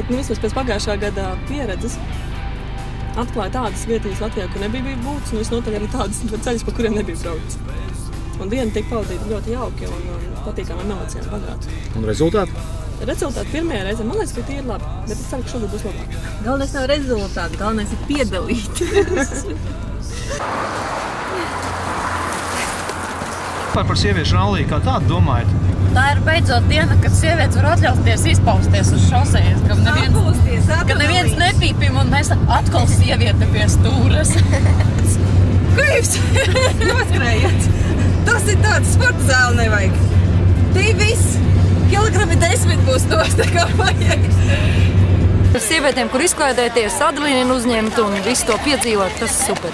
bet vismaz pēc pagājušā gada pieredzes atklāja tādas vietiņas Latvijā, kur nebija būtis, un visnotaļ arī tādas ceļas, pa kuriem nebija braucis. Un diena tika pavadīta ļoti jauki un patīkām emocijām bagāti. Un rezultāti? Rezultāti pirmajā reizē, man liekas, ka tie ir labi, bet es ceru, ka šogad būs labāk. Galvenais nav rezultāti, galvenais ir piedalīties. Par sieviešu ralliju kā tādu domājat? Tā ir beidzot diena, kad sievietes var atļausties izpausties uz šosejas, ka neviens nepīpim un mēs atkal sieviete pie stūres. Ko jūs noskrējat? Tas ir tāds sporta zāle nevajag. Tī viss. Kilogrami 10 būs tos, tā kā vajag. Sievietēm, kur izklaidēties, adrenalīnu uzņemt un visu to piedzīvot, tas ir super.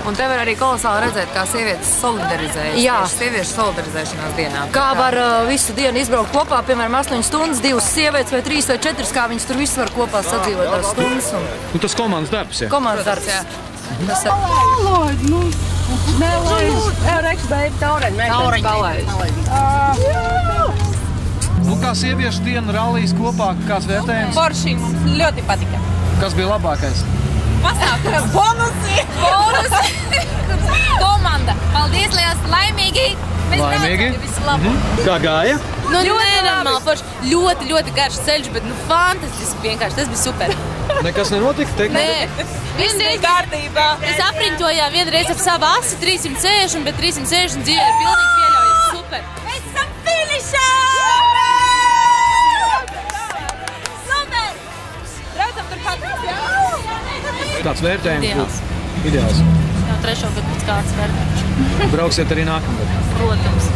Un te var arī kolosāli redzēt, kā sievietes solidarizējas. Jā, sieviešu solidarizēšanās dienā. Kā var visu dienu izbraukt kopā, piemēram, 8 stundas, 2 sievietes vai 3 vai 4, kā viņas tur visu var kopā sadzīvot tās stundas. Un tas komandas darbs, jā? Komandas darbs, jā. Palaid, nu. Nelaid. Reks, baby, taureņi, mēs palaid. Nu, kā sieviešu diena rallijas kopā, kāds vērtējums? Forši, mums ļoti patika. Kas bija labākais? Pasākums. Bonusi. Komanda. Paldies, liels, laimīgi. Laimīgi. Kā gāja? Nu, nenormāli forši. Ļoti, ļoti garš ceļš, bet nu fantastiski vienkārši. Tas bija super. Nekas nenotika? Nē. Vienreiz kārtībā. Mēs apriņķojām vienreiz ap savu asi 360, bet 360 dzīvē ir pilnīgi pieļaujas. Super. Mēs esam finišā! Tāds vērtējums? Ideāls. Ideāls. Jau 3. gadu pēc kāds vērtējums. Brauksiet arī nākamgad? Protams.